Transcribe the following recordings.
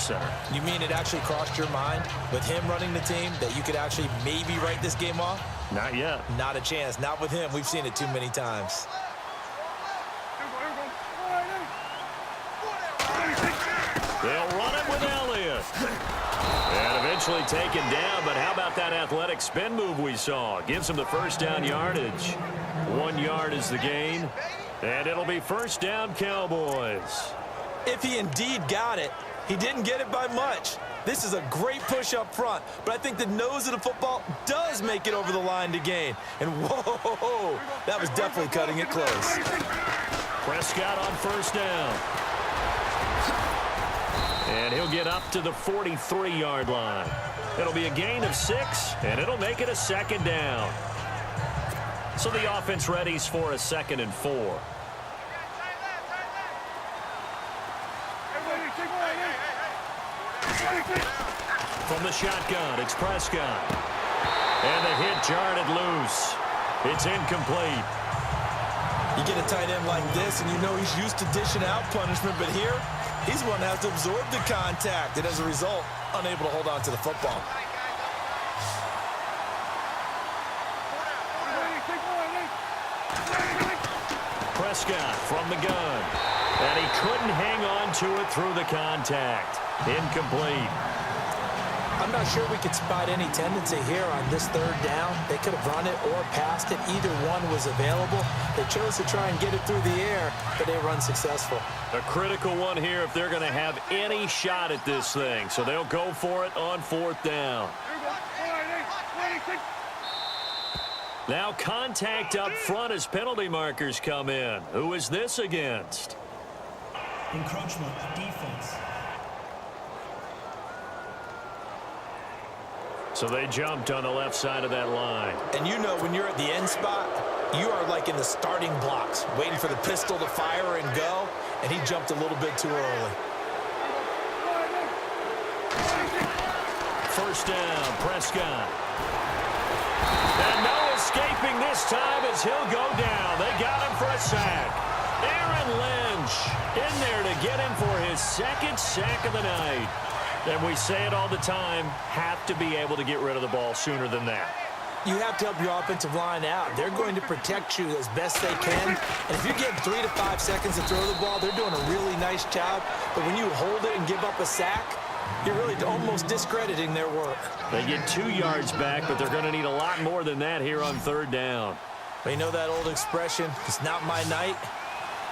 Center. You mean it actually crossed your mind with him running the team that you could actually maybe write this game off? Not yet. Not a chance. Not with him. We've seen it too many times. They'll run it with Elliott. And eventually taken down, but how about that athletic spin move we saw? Gives him the first down yardage. 1 yard is the gain, and it'll be first down Cowboys. If he indeed got it, he didn't get it by much. This is a great push up front, but I think the nose of the football does make it over the line to gain. And whoa, that was definitely cutting it close. Prescott on first down. And he'll get up to the 43-yard line. It'll be a gain of 6, and it'll make it a second down. So the offense readies for a 2nd and 4. From the shotgun, it's Prescott. And the hit jarred it loose. It's incomplete. You get a tight end like this, and you know he's used to dishing out punishment, but here, he's one that has to absorb the contact, and as a result, unable to hold on to the football. Prescott from the gun. And he couldn't hang on to it through the contact. Incomplete. I'm not sure we could spot any tendency here on this 3rd down. They could have run it or passed it. Either one was available. They chose to try and get it through the air, but they were unsuccessful. A critical one here if they're going to have any shot at this thing. So they'll go for it on 4th down. Now contact up front as penalty markers come in. Who is this against? Encroachment, defense. So they jumped on the left side of that line. And you know when you're at the end spot, you are like in the starting blocks, waiting for the pistol to fire and go, and he jumped a little bit too early. First down, Prescott. And no escaping this time as he'll go down. They got him for a sack. Aaron Lynch in there to get him for his 2nd sack of the night. And we say it all the time, have to be able to get rid of the ball sooner than that. You have to help your offensive line out. They're going to protect you as best they can. And if you give 3 to 5 seconds to throw the ball, they're doing a really nice job. But when you hold it and give up a sack, you're really almost discrediting their work. They get 2 yards back, but they're going to need a lot more than that here on 3rd down. But you know that old expression, it's not my night?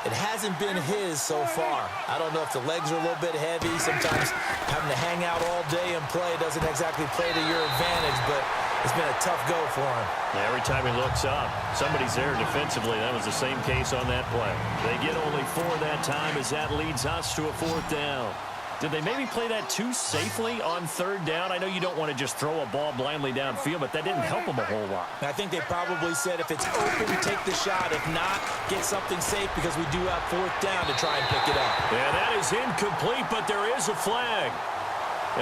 It hasn't been his so far. I don't know if the legs are a little bit heavy. Sometimes having to hang out all day and play doesn't exactly play to your advantage, but it's been a tough go for him. Yeah, every time he looks up, somebody's there defensively. That was the same case on that play. They get only 4 that time as that leads us to a 4th down. Did they maybe play that too safely on 3rd down? I know you don't want to just throw a ball blindly downfield, but that didn't help them a whole lot. I think they probably said if it's open, take the shot. If not, get something safe because we do have 4th down to try and pick it up. Yeah, that is incomplete, but there is a flag.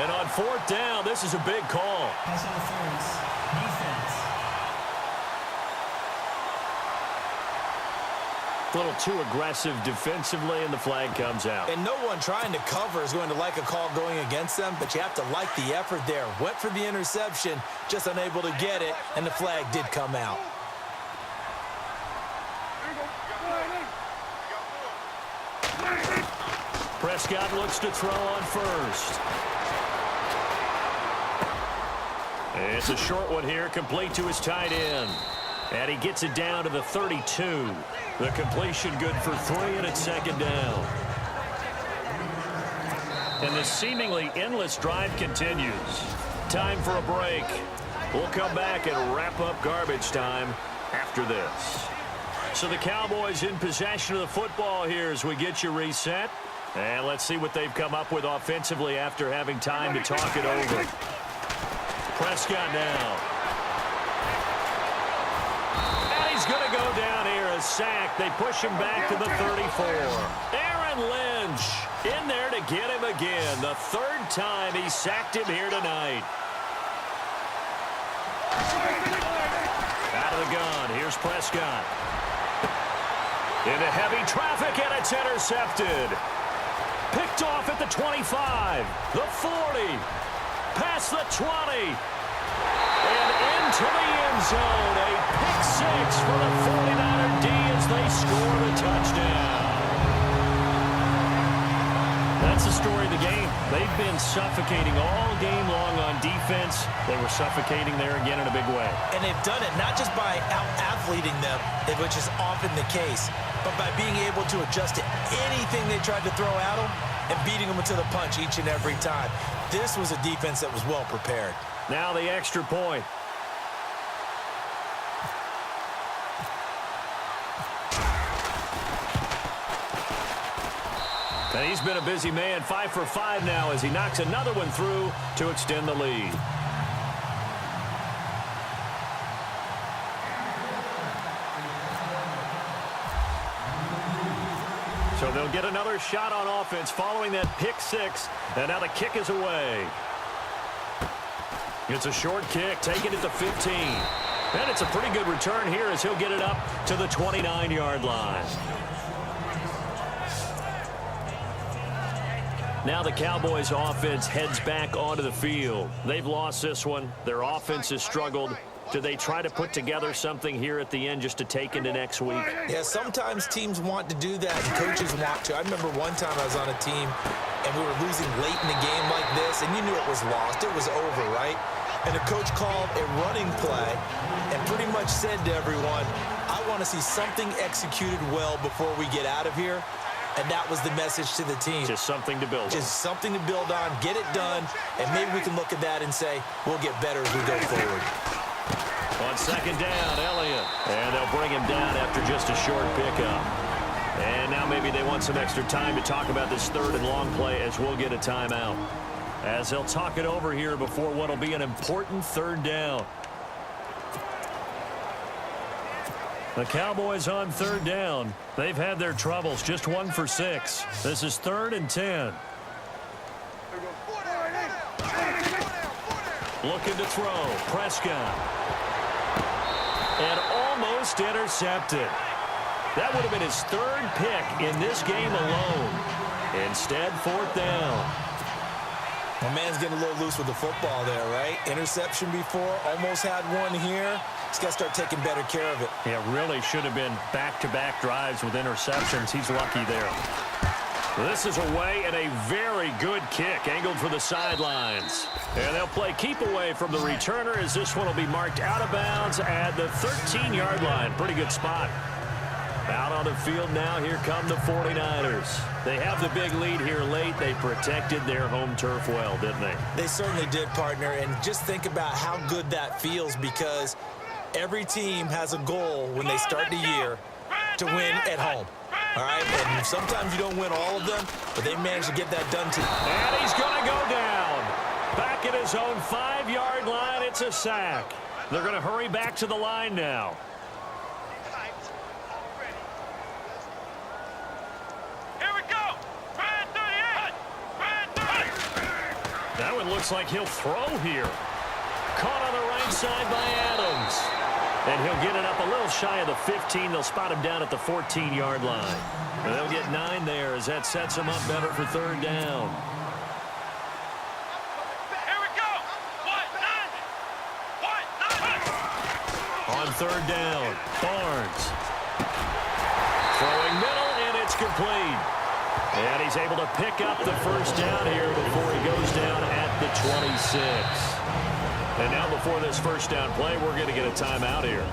And on 4th down, this is a big call. Pass interference, defense. A little too aggressive defensively, and the flag comes out. And no one trying to cover is going to like a call going against them, but you have to like the effort there. Went for the interception, just unable to get it, and the flag did come out. Prescott looks to throw on first. It's a short one here, complete to his tight end. And he gets it down to the 32. The completion good for 3, and it's 2nd down. And the seemingly endless drive continues. Time for a break. We'll come back and wrap up garbage time after this. So the Cowboys in possession of the football here as we get you reset. And let's see what they've come up with offensively after having time to talk it over. Prescott now. And he's going to go down here, a sack. They push him back to the 34. Aaron Lynch in there to get him again. The 3rd time he sacked him here tonight. Out of the gun, here's Prescott. Into heavy traffic, and it's intercepted. Picked Picked off at the 25, the 40, past the 20, and into the end zone. A pick six for the 49er D as they score the touchdown. That's the story of the game. They've been suffocating all game long on defense. They were suffocating there again in a big way. And they've done it not just by out-athleting them, which is often the case, but by being able to adjust to anything they tried to throw at them and beating them to the punch each and every time. This was a defense that was well prepared. Now the extra point. And he's been a busy man, 5 for 5 now as he knocks another one through to extend the lead. So they'll get another shot on offense following that pick six, and now the kick is away. It's a short kick, taking it to 15. And it's a pretty good return here as he'll get it up to the 29-yard line. Now the Cowboys offense heads back onto the field. They've lost this one. Their offense has struggled. Do they try to put together something here at the end just to take into next week? Yeah, sometimes teams want to do that and coaches want to. I remember one time I was on a team and we were losing late in the game like this, and you knew it was lost. It was over, right? And the coach called a running play and pretty much said to everyone, I want to see something executed well before we get out of here. And that was the message to the team. Just something to build on. Just something to build on, get it done, and maybe we can look at that and say, we'll get better as we go forward. On second down, Elliott. And they'll bring him down after just a short pickup. And now maybe they want some extra time to talk about this third and long play as we'll get a timeout. As they'll talk it over here before what will be an important third down. The Cowboys on third down. They've had their troubles, just 1 for 6. This is 3rd and 10. Looking to throw. Prescott. And almost intercepted. That would have been his 3rd pick in this game alone. Instead, 4th down. My man's getting a little loose with the football there, right? Interception before, almost had one here. He's got to start taking better care of it. Yeah, really should have been back-to-back drives with interceptions. He's lucky there. This is away and a very good kick angled for the sidelines. And they'll play keep away from the returner as this one will be marked out of bounds at the 13-yard line. Pretty good spot. Out on the field now, here come the 49ers. They have the big lead here late. They protected their home turf well, didn't they? They certainly did, partner. And just think about how good that feels, because every team has a goal when they start the year to win at home. All right? And sometimes you don't win all of them, but they managed to get that done today. And he's going to go down. Back at his own 5-yard line, it's a sack. They're going to hurry back to the line now. That one looks like he'll throw here. Caught on the right side by Adams. And he'll get it up a little shy of the 15. They'll spot him down at the 14-yard line. And they'll get 9 there as that sets him up better for third down. Here we go. On third down, Barnes. Throwing middle, and it's complete. And he's able to pick up the first down here before he goes down at the 26. And now before this first down play, we're going to get a timeout here.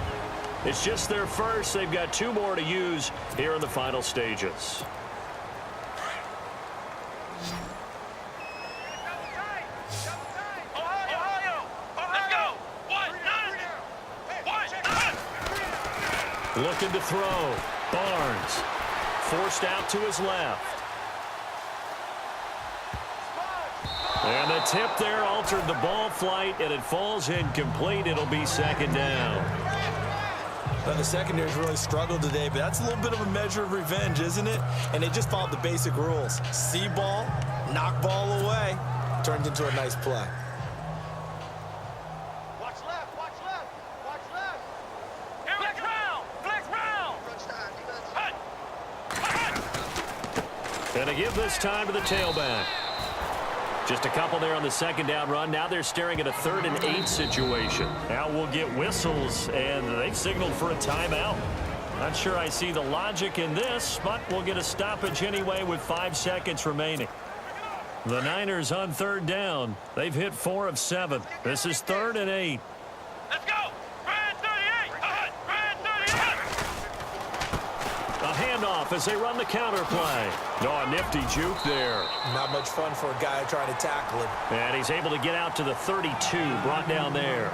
It's just their first. They've got 2 more to use here in the final stages. Looking to throw. Barnes. Forced out to his left. And the tip there altered the ball flight, and it falls incomplete. It'll be second down. Well, the secondary's really struggled today, but that's a little bit of a measure of revenge, isn't it? And they just followed the basic rules. See ball, knock ball away, turned into a nice play. Watch left, watch left, watch left. Flex round, flex round. And And to give this time to the tailback. Just a couple there on the second down run. Now they're staring at a 3rd and 8 situation. Now we'll get whistles, and they've signaled for a timeout. Not sure I see the logic in this, but we'll get a stoppage anyway with 5 seconds remaining. The Niners on 3rd down. They've hit 4 of 7. This is 3rd and 8. Let's go! Brand 38! Brand 38! A handoff as they run the counter play. Oh, a nifty juke there. Not much fun for a guy trying to tackle him. And he's able to get out to the 32, brought down there.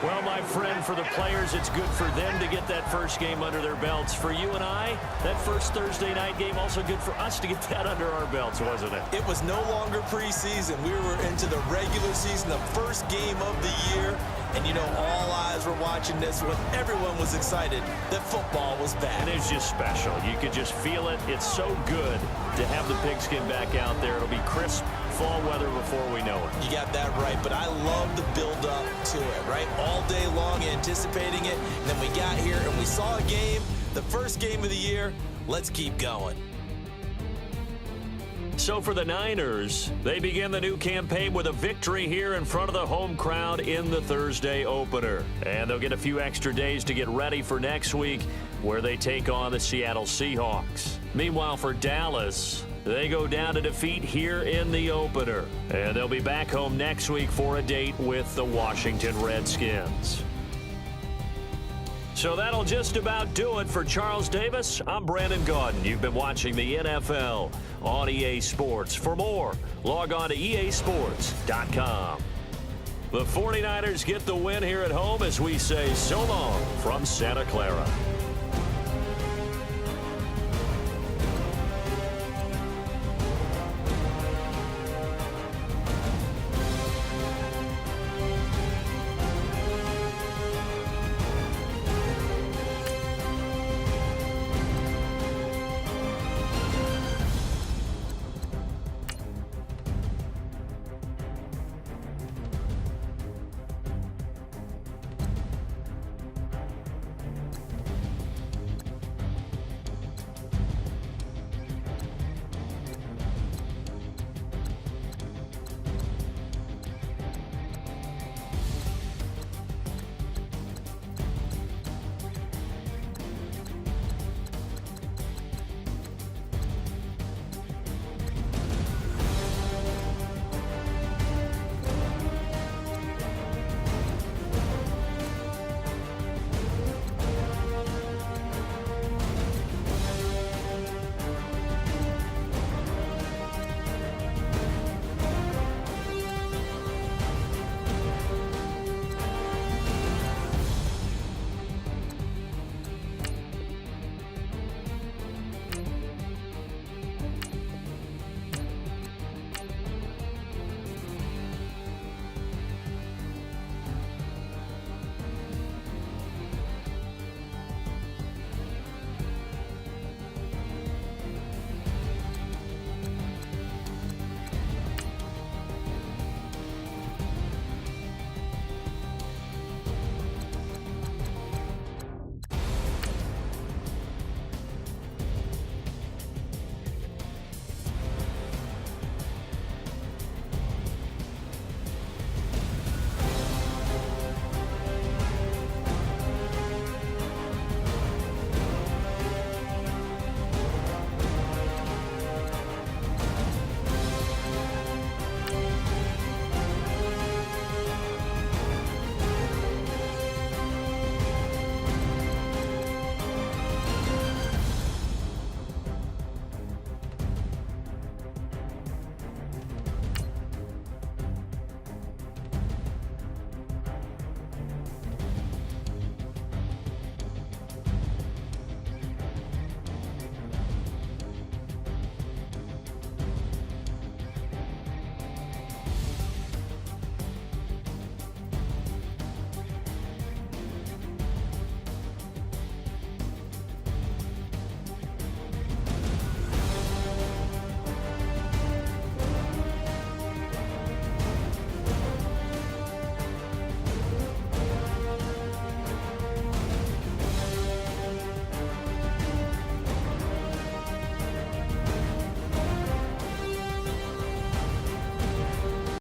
Well, my friend, for the players, it's good for them to get that first game under their belts. For you and I, that first Thursday night game, also good for us to get that under our belts, wasn't it? It was no longer preseason. We were into the regular season, the first game of the year. And, you know, all eyes were watching this when everyone was excited that football was back. And it's just special. You could just feel it. It's so good to have the pigskin back out there. It'll be crisp fall weather before we know it. You got that right, but I love the build-up to it, right? All day long anticipating it. And then we got here and we saw a game, the first game of the year. Let's keep going. So for the Niners, they begin the new campaign with a victory here in front of the home crowd in the Thursday opener. And they'll get a few extra days to get ready for next week, where they take on the Seattle Seahawks. Meanwhile, for Dallas, they go down to defeat here in the opener. And they'll be back home next week for a date with the Washington Redskins. So that'll just about do it for Charles Davis. I'm Brandon Gaudin. You've been watching the NFL on EA Sports. For more, log on to easports.com. The 49ers get the win here at home as we say so long from Santa Clara.